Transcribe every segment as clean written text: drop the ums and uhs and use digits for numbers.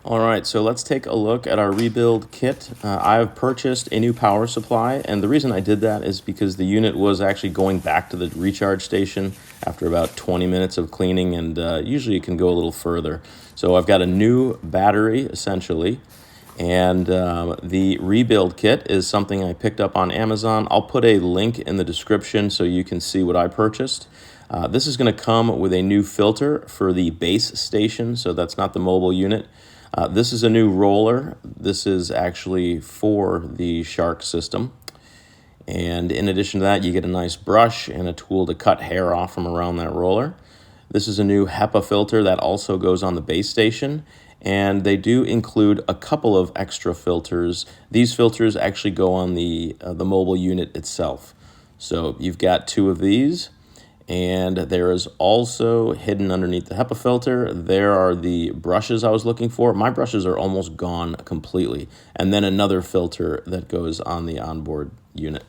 All right, so let's take a look at our rebuild kit. I've purchased a new power supply, and the reason I did that is because the unit was actually going back to the recharge station after about 20 minutes of cleaning, and usually it can go a little further. So I've got a new battery, essentially, and the rebuild kit is something I picked up on Amazon. I'll put a link in the description so you can see what I purchased. This is going to come with a new filter for the base station, so that's not the mobile unit. This is a new roller. This is actually for the Shark system. And in addition to that, you get a nice brush and a tool to cut hair off from around that roller. This is a new HEPA filter that also goes on the base station. And they do include a couple of extra filters. These filters actually go on the mobile unit itself. So you've got two of these. And there is also hidden underneath the HEPA filter, there are the brushes I was looking for. My brushes are almost gone completely. And then another filter that goes on the onboard unit.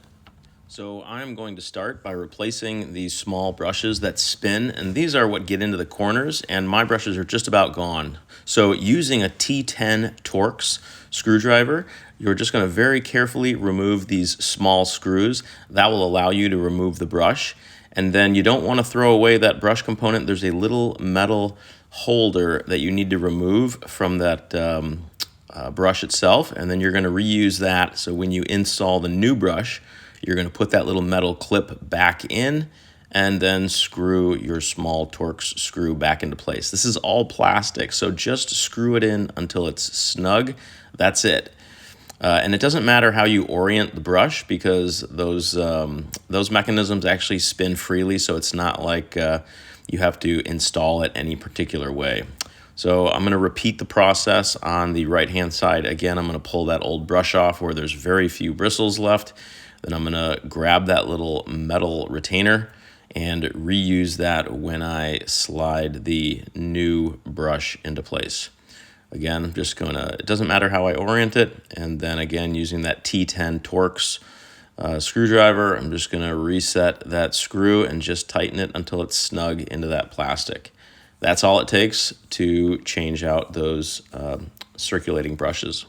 So I'm going to start by replacing these small brushes that spin, and these are what get into the corners, and my brushes are just about gone. So using a T10 Torx screwdriver, you're just going to very carefully remove these small screws. That will allow you to remove the brush. And then you don't want to throw away that brush component. There's a little metal holder that you need to remove from that brush itself, and then you're going to reuse that. So when you install the new brush, you're going to put that little metal clip back in and then screw your small Torx screw back into place. This is all plastic, so just screw it in until it's snug. That's it. And it doesn't matter how you orient the brush because those mechanisms actually spin freely, so it's not like you have to install it any particular way. So I'm going to repeat the process on the right-hand side. Again, I'm going to pull that old brush off where there's very few bristles left. Then I'm going to grab that little metal retainer and reuse that when I slide the new brush into place. Again, I'm just going to, it doesn't matter how I orient it. And then again, using that T10 Torx screwdriver, I'm just going to reset that screw and just tighten it until it's snug into that plastic. That's all it takes to change out those circulating brushes.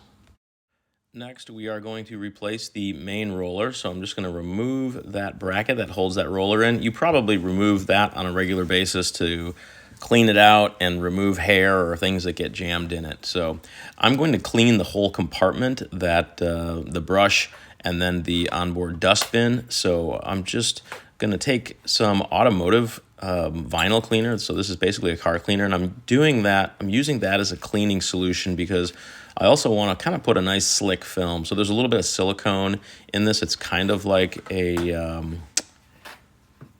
Next, we are going to replace the main roller. So I'm just going to remove that bracket that holds that roller in. You probably remove that on a regular basis to clean it out and remove hair or things that get jammed in it. So I'm going to clean the whole compartment, that the brush and then the onboard dustbin. So I'm just going to take some automotive vinyl cleaner. So this is basically a car cleaner, and I'm using that as a cleaning solution because I also want to kind of put a nice slick film. So there's a little bit of silicone in this. It's kind of like an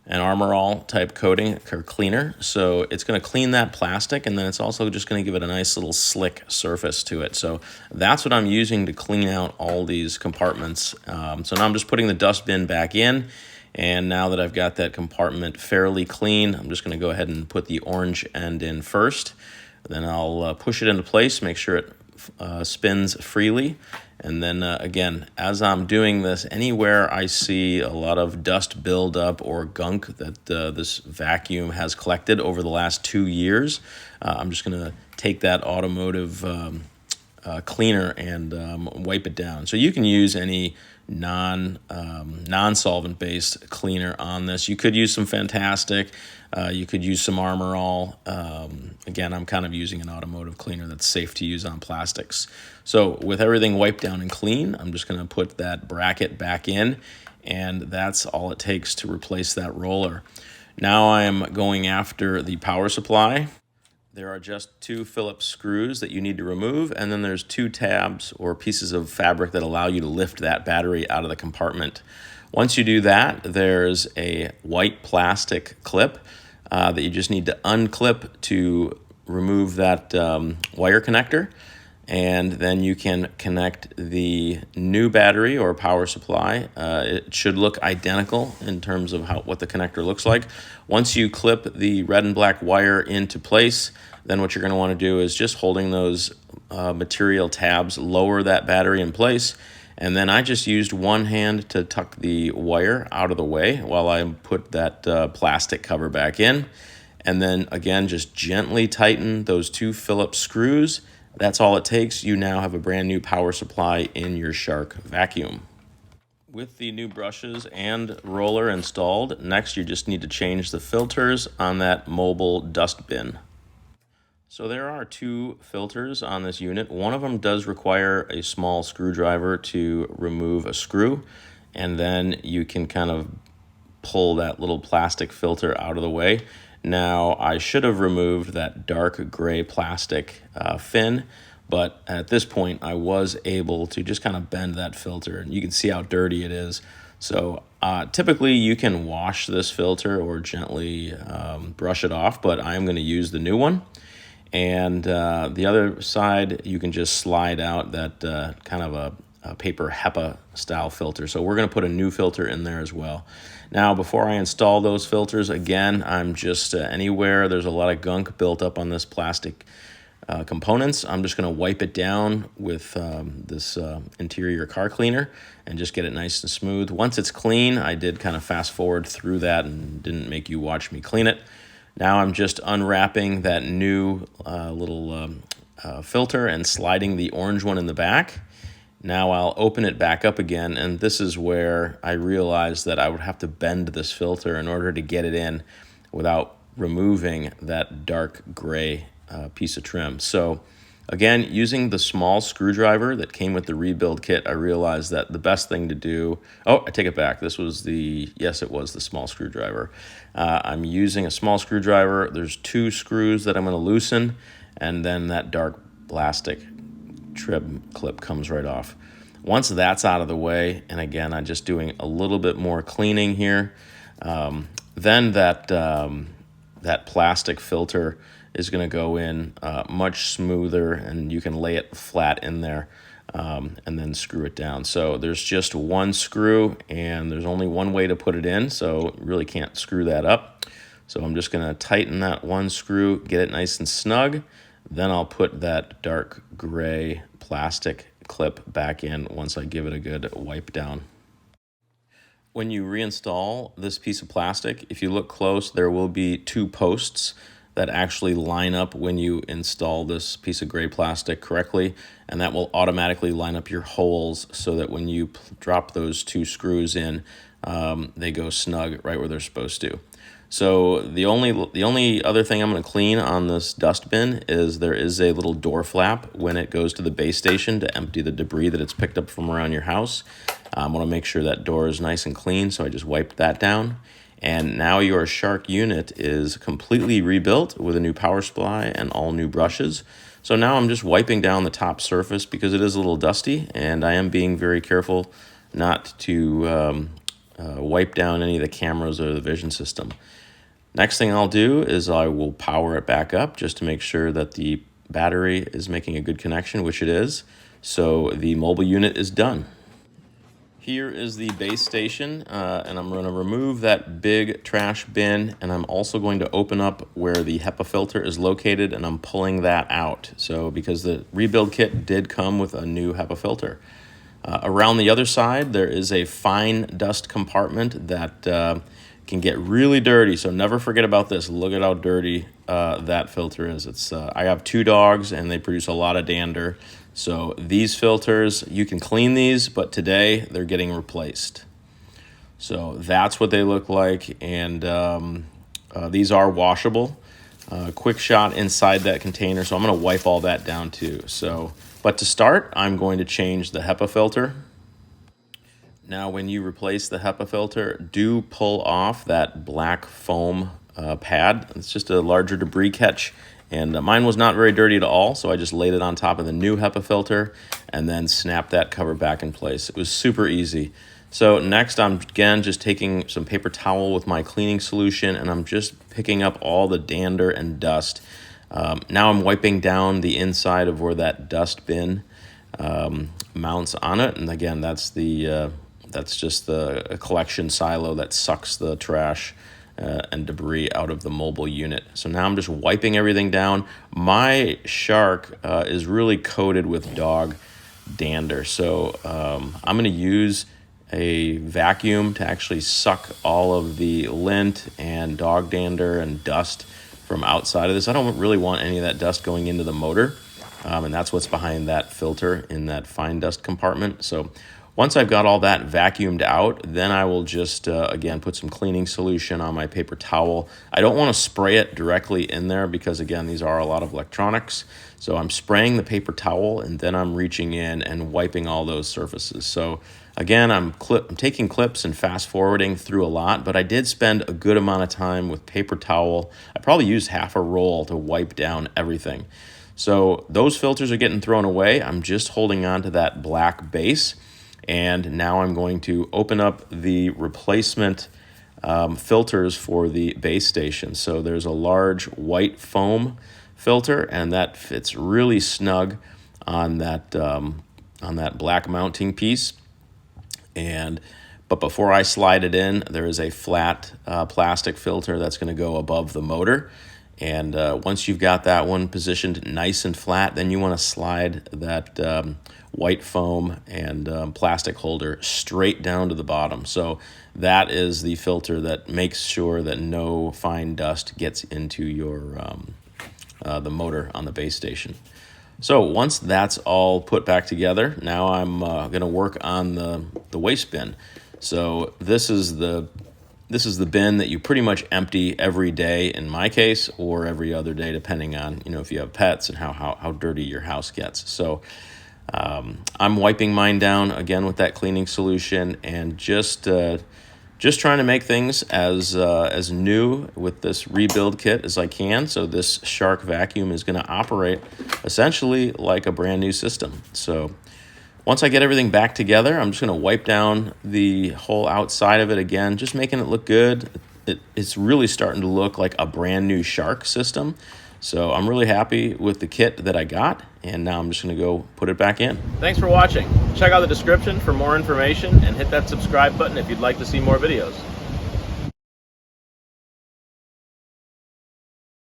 Armor All type coating or cleaner. So it's going to clean that plastic, and then it's also just going to give it a nice little slick surface to it. So that's what I'm using to clean out all these compartments. So now I'm just putting the dustbin back in, and now that I've got that compartment fairly clean, I'm just going to go ahead and put the orange end in first. Then I'll push it into place, make sure it spins freely. And then again, as I'm doing this, anywhere I see a lot of dust buildup or gunk that this vacuum has collected over the last 2 years, I'm just going to take that automotive cleaner and wipe it down. So you can use any non-solvent based cleaner on this. You could use some Fantastic. You could use some Armor All. Again, I'm kind of using an automotive cleaner that's safe to use on plastics. So with everything wiped down and clean, I'm just going to put that bracket back in, and that's all it takes to replace that roller. Now I'm going after the power supply. There are just 2 Phillips screws that you need to remove, and then there's 2 tabs or pieces of fabric that allow you to lift that battery out of the compartment. Once you do that, there's a white plastic clip that you just need to unclip to remove that wire connector, and then you can connect the new battery or power supply. It should look identical in terms of what the connector looks like. Once you clip the red and black wire into place, then what you're going to want to do is just holding those material tabs, lower that battery in place. And then I just used one hand to tuck the wire out of the way while I put that plastic cover back in. And then again, just gently tighten those 2 Phillips screws. That's all it takes. You now have a brand new power supply in your Shark vacuum. With the new brushes and roller installed, next you just need to change the filters on that mobile dust bin. So there are two filters on this unit. One of them does require a small screwdriver to remove a screw, and then you can kind of pull that little plastic filter out of the way. Now, I should have removed that dark gray plastic fin, but at this point I was able to just kind of bend that filter, and you can see how dirty it is. So typically you can wash this filter or gently brush it off, but I'm going to use the new one. And the other side, you can just slide out that kind of a paper HEPA style filter. So we're going to put a new filter in there as well. Now, before I install those filters, again, I'm just anywhere there's a lot of gunk built up on this plastic components, I'm just going to wipe it down with this interior car cleaner and just get it nice and smooth. Once it's clean, I did kind of fast forward through that and didn't make you watch me clean it. Now I'm just unwrapping that new little filter and sliding the orange one in the back. Now I'll open it back up again, and this is where I realized that I would have to bend this filter in order to get it in without removing that dark gray piece of trim. So again, using the small screwdriver that came with the rebuild kit, I realized that the best thing to do, oh, I take it back. This was yes, it was the small screwdriver. I'm using a small screwdriver. There's two screws that I'm going to loosen, and then that dark plastic trim clip comes right off. Once that's out of the way, and again, I'm just doing a little bit more cleaning here, then that plastic filter is going to go in much smoother, and you can lay it flat in there and then screw it down. So there's just one screw, and there's only one way to put it in, so really can't screw that up. So I'm just going to tighten that one screw, get it nice and snug. Then I'll put that dark gray plastic clip back in once I give it a good wipe down. When you reinstall this piece of plastic, if you look close, there will be two posts that actually line up when you install this piece of gray plastic correctly, and that will automatically line up your holes so that when you drop those two screws in, they go snug right where they're supposed to. So the only other thing I'm going to clean on this dustbin is there is a little door flap when it goes to the base station to empty the debris that it's picked up from around your house. I want to make sure that door is nice and clean, so I just wiped that down. And now your Shark unit is completely rebuilt with a new power supply and all new brushes. So now I'm just wiping down the top surface because it is a little dusty, and I am being very careful not to wipe down any of the cameras or the vision system. Next thing I'll do is I will power it back up just to make sure that the battery is making a good connection, which it is. So the mobile unit is done. Here is the base station, and I'm going to remove that big trash bin, and I'm also going to open up where the HEPA filter is located, and I'm pulling that out. So because the rebuild kit did come with a new HEPA filter. Around the other side, there is a fine dust compartment that can get really dirty, so never forget about this. Look at how dirty that filter is. I have two dogs, and they produce a lot of dander. So these filters, you can clean these, but today they're getting replaced. So that's what they look like, and these are washable. Quick shot inside that container, so I'm going to wipe all that down too. But to start, I'm going to change the HEPA filter. Now, when you replace the HEPA filter, do pull off that black foam pad. It's just a larger debris catch. And mine was not very dirty at all, so I just laid it on top of the new HEPA filter and then snapped that cover back in place. It was super easy. So next, I'm again just taking some paper towel with my cleaning solution, and I'm just picking up all the dander and dust. Now I'm wiping down the inside of where that dust bin mounts on it, and again, that's just the collection silo that sucks the trash and debris out of the mobile unit. So now I'm just wiping everything down. My Shark is really coated with dog dander, so I'm going to use a vacuum to actually suck all of the lint and dog dander and dust from outside of this. I don't really want any of that dust going into the motor. and that's what's behind that filter in that fine dust compartment. So once I've got all that vacuumed out, then I will just, again, put some cleaning solution on my paper towel. I don't want to spray it directly in there because, again, these are a lot of electronics. So I'm spraying the paper towel, and then I'm reaching in and wiping all those surfaces. So again, I'm taking clips and fast forwarding through a lot, but I did spend a good amount of time with paper towel. I probably used half a roll to wipe down everything. So those filters are getting thrown away. I'm just holding on to that black base. And now I'm going to open up the replacement filters for the base station. So there's a large white foam filter, and that fits really snug on that black mounting piece. But before I slide it in, there is a flat plastic filter that's going to go above the motor. And once you've got that one positioned nice and flat, then you want to slide that white foam and plastic holder straight down to the bottom. So that is the filter that makes sure that no fine dust gets into your the motor on the base station. So once that's all put back together, now I'm going to work on the waste bin. So this is the bin that you pretty much empty every day in my case, or every other day depending on if you have pets and how dirty your house gets. So I'm wiping mine down again with that cleaning solution, and just trying to make things as new with this rebuild kit as I can. So this Shark vacuum is going to operate essentially like a brand new system. So once I get everything back together, I'm just going to wipe down the whole outside of it again, just making it look good. It's really starting to look like a brand new Shark system. So I'm really happy with the kit that I got, and now I'm just going to go put it back in. Thanks for watching. Check out the description for more information and hit that subscribe button if you'd like to see more videos.